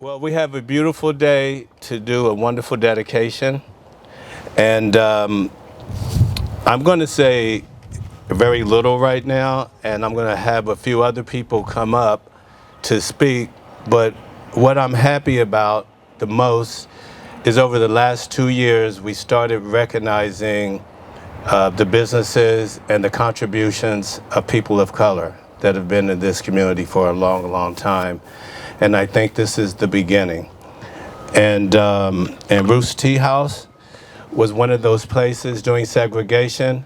Well, we have a beautiful day to do a wonderful dedication. And I'm going to say very little right now, and I'm going to have a few other people come up to speak. But what I'm happy about the most is over the last 2 years, we started recognizing the businesses and the contributions of people of color that have been in this community for a long, long time. And I think this is the beginning. And Ruth's Tea House was one of those places during segregation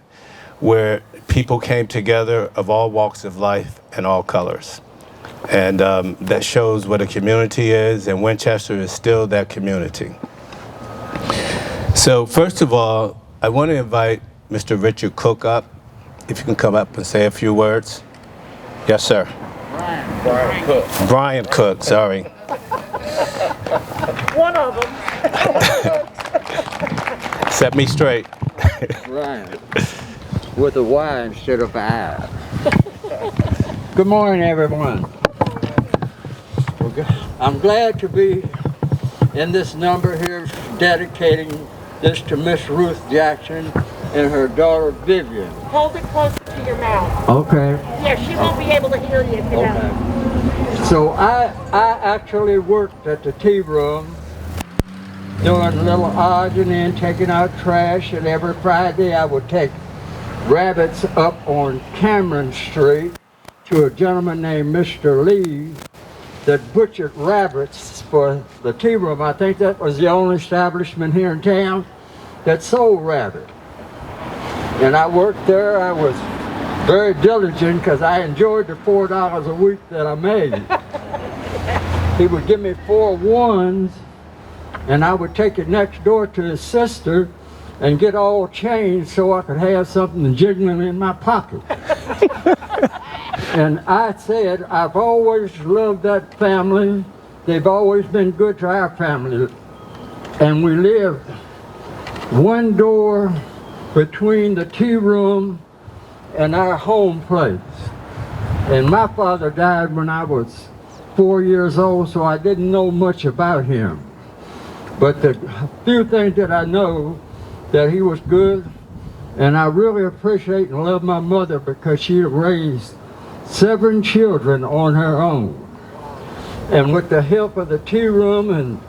where people came together of all walks of life and all colors. And that shows what a community is, and Winchester is still that community. So first of all, I want to invite Mr. Richard Cook up. If you can come up and say a few words. Yes, sir. Brian Cook. Brian Cook, sorry. One of them. Set me straight. Brian, with a Y instead of I. Good morning, everyone. I'm glad to be in this number here, dedicating this to Miss Ruth Jackson and her daughter Vivian. Hold it closer to your mouth. Okay. Yeah, she won't be able to hear you if you don't. So I actually worked at the tea room doing little odds and ends, taking out trash, and every Friday I would take rabbits up on Cameron Street to a gentleman named Mr. Lee that butchered rabbits for the tea room. I think that was the only establishment here in town that sold rabbit. And I worked there. I was very diligent because I enjoyed the $4 a week that I made. He would give me 4 ones, and I would take it next door to his sister and get all changed so I could have something jiggling in my pocket. And I said, I've always loved that family. They've always been good to our family. And we lived one door between the tea room and our home place. And my father died when I was 4 years old, so I didn't know much about him. But the few things that I know, that he was good, and I really appreciate and love my mother because she raised 7 children on her own. And with the help of the tea room and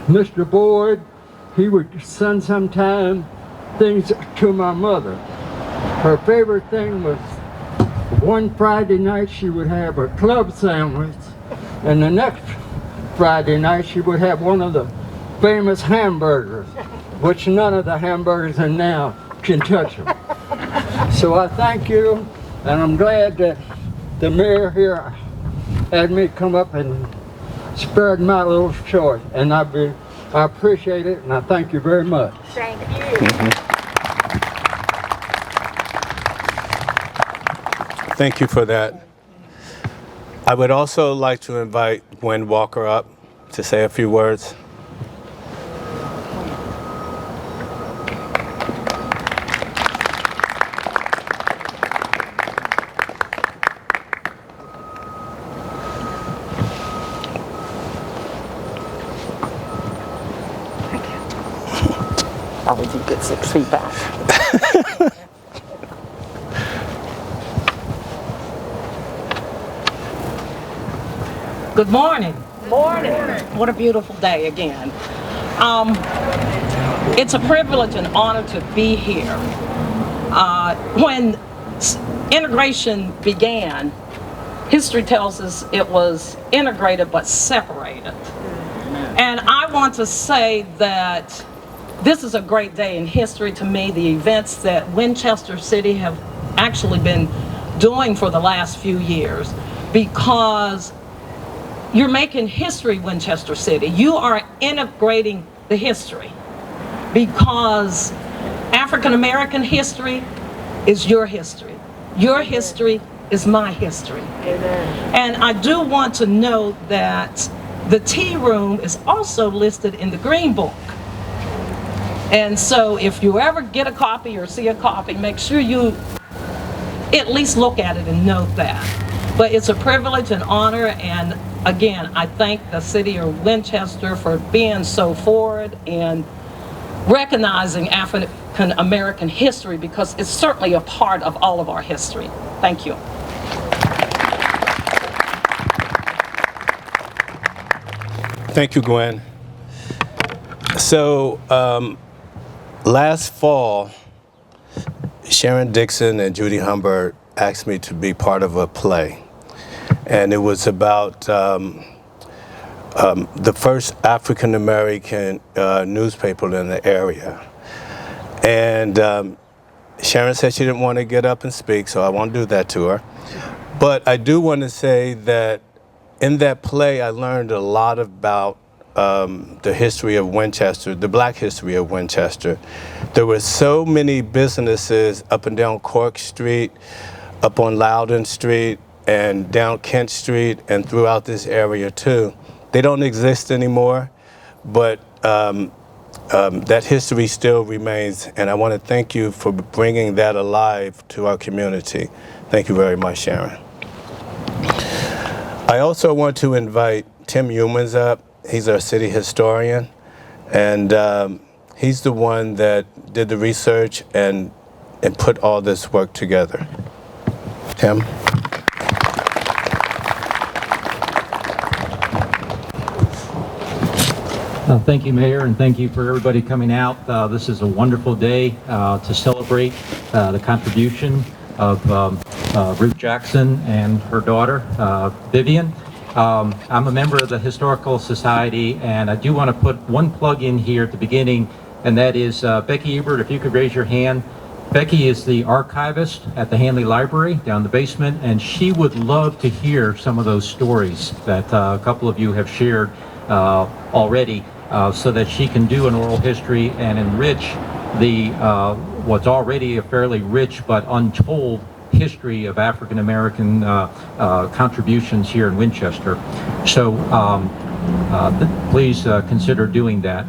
Mr. Boyd, he would send sometime things to my mother. Her favorite thing was one Friday night she would have a club sandwich, and the next Friday night she would have one of the famous hamburgers, which none of the hamburgers in now can touch them. So I thank you, and I'm glad that the mayor here had me come up and spared my little choice, and I appreciate it, and I thank you very much. Thank you. Thank you for that. I would also like to invite Gwen Walker up to say a few words. I was a good 6 feet back. Good morning. Morning. What a beautiful day again. It's a privilege and honor to be here. When integration began, history tells us it was integrated but separated. And I want to say that this is a great day in history to me. The events that Winchester City have actually been doing for the last few years, because you're making history, Winchester City. You are integrating the history, because African American history is your history. Your history is my history. Amen. And I do want to note that the tea room is also listed in the Green Book. And so if you ever get a copy or see a copy, make sure you at least look at it and note that. But it's a privilege and honor, and again, I thank the city of Winchester for being so forward and recognizing African American history, because it's certainly a part of all of our history. Thank you. Thank you, Gwen. So last fall, Sharon Dixon and Judy Humbert asked me to be part of a play. And it was about the first African American newspaper in the area. And Sharon said she didn't want to get up and speak, so I won't do that to her. But I do want to say that in that play, I learned a lot about the history of Winchester, the Black history of Winchester. There were so many businesses up and down Cork Street, up on Loudon Street, and down Kent Street, and throughout this area too. They don't exist anymore, but that history still remains, and I want to thank you for bringing that alive to our community. Thank you very much, Sharon. I also want to invite Tim Humans up. He's our city historian, and he's the one that did the research and put all this work together. Tim? Thank you, Mayor, and thank you for everybody coming out. This is a wonderful day to celebrate the contribution of Ruth Jackson and her daughter, Vivian. I'm a member of the Historical Society, and I do want to put one plug in here at the beginning, and that is Becky Ebert, if you could raise your hand. Becky is the archivist at the Hanley Library down the basement, and she would love to hear some of those stories that a couple of you have shared already, so that she can do an oral history and enrich the what's already a fairly rich but untold history of African American contributions here in Winchester. So please consider doing that.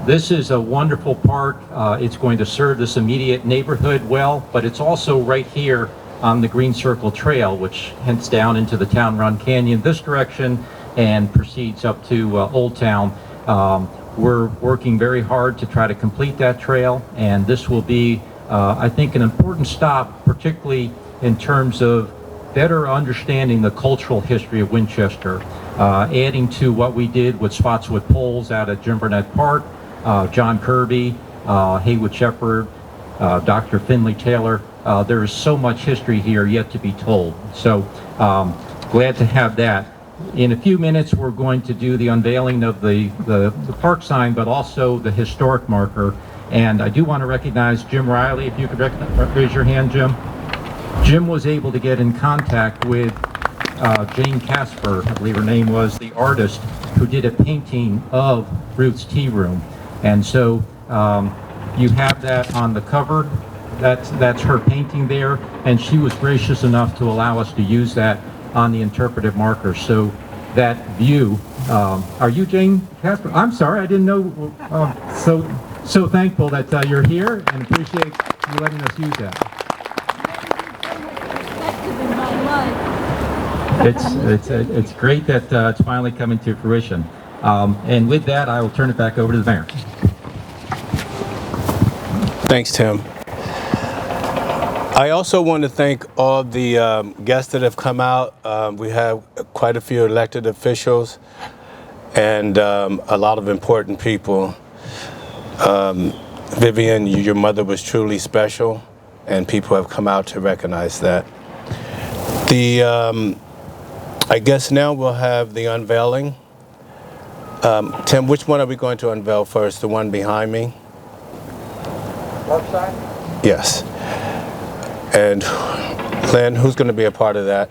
This is a wonderful park. It's going to serve this immediate neighborhood well, but it's also right here on the Green Circle Trail, which heads down into the Town Run Canyon this direction and proceeds up to Old Town. We're working very hard to try to complete that trail, and this will be, I think, an important stop, particularly in terms of better understanding the cultural history of Winchester, adding to what we did with Spotswood Poles out at Jim Burnett Park, John Kirby, Haywood Shepherd, Dr. Finley Taylor. There is so much history here yet to be told. So glad to have that. In a few minutes, we're going to do the unveiling of the park sign, but also the historic marker. And I do want to recognize Jim Riley. If you could raise your hand, Jim. Jim was able to get in contact with Jane Casper, I believe her name was, the artist who did a painting of Ruth's Tea Room. And so you have that on the cover. That's her painting there, and she was gracious enough to allow us to use that on the interpretive marker. So that view, are you Jane Casper? I'm sorry, I didn't know. So thankful that you're here, and appreciate you letting us use that. It's great that it's finally coming to fruition. And with that, I will turn it back over to the mayor. Thanks, Tim. I also want to thank all the guests that have come out. We have quite a few elected officials and a lot of important people. Vivian, your mother was truly special, and people have come out to recognize that. I guess now we'll have the unveiling. Tim, which one are we going to unveil first? The one behind me? Left side? Yes. And Lynn, who's going to be a part of that?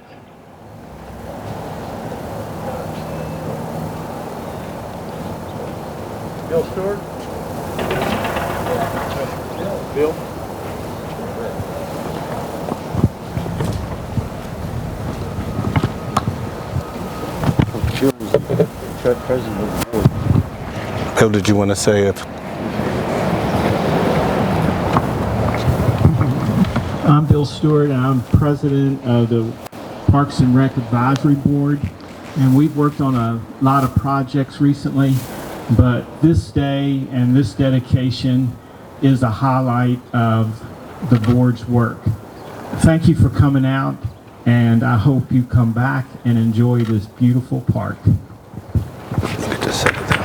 Bill Stewart? Bill? President of the board. Bill, did you want to say it? I'm Bill Stewart, and I'm president of the Parks and Rec Advisory Board, and we've worked on a lot of projects recently, but this day and this dedication is a highlight of the board's work. Thank you for coming out, and I hope you come back and enjoy this beautiful park. Let me just set it down.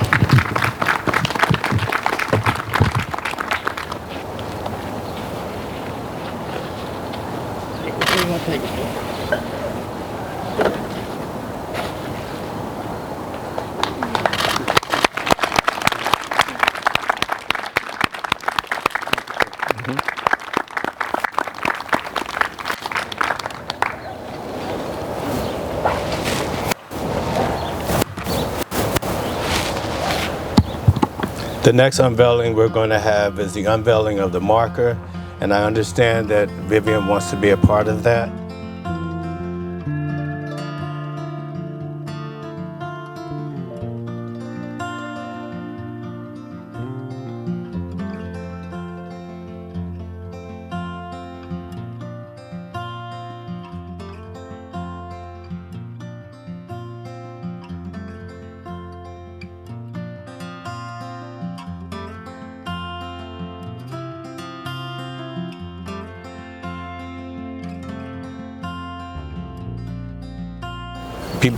The next unveiling we're going to have is the unveiling of the marker, and I understand that Vivian wants to be a part of that.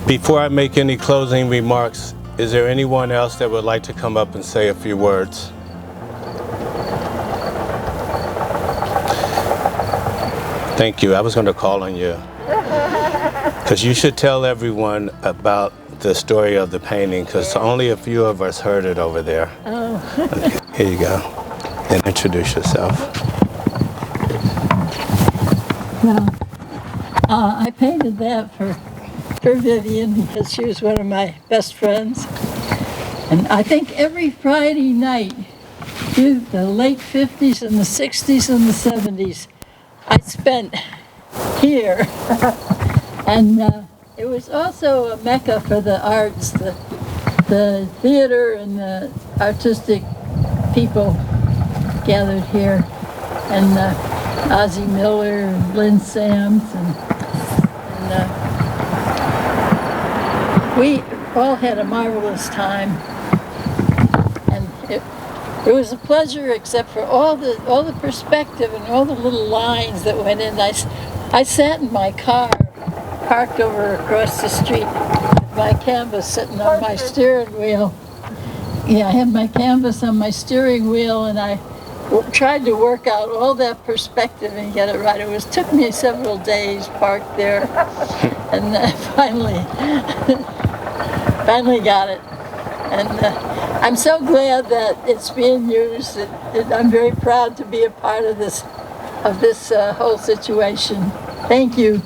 Before I make any closing remarks, is there anyone else that would like to come up and say a few words? Thank you. I was going to call on you. Because you should tell everyone about the story of the painting, because only a few of us heard it over there. Oh. Okay, here you go. And introduce yourself. Well, I painted that for Vivian because she was one of my best friends. And I think every Friday night through the late 50s and the 60s and the 70s, I spent here. And it was also a mecca for the arts. The theater and the artistic people gathered here. And Ozzie Miller and Lynn Sams and we all had a marvelous time, and it was a pleasure, except for all the perspective and all the little lines that went in. I sat in my car, parked over across the street, with my canvas sitting on my steering wheel. Yeah, I had my canvas on my steering wheel, and I tried to work out all that perspective and get it right. It took me several days parked there, and finally got it. And I'm so glad that it's being used. I'm very proud to be a part of this whole situation. Thank you.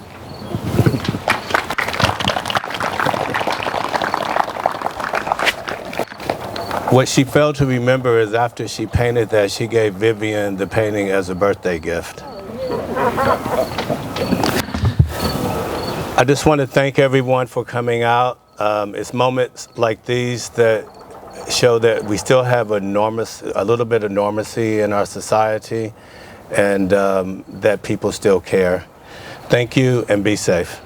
What she failed to remember is after she painted that, she gave Vivian the painting as a birthday gift. I just want to thank everyone for coming out. It's moments like these that show that we still have a little bit of normalcy in our society, and that people still care. Thank you, and be safe.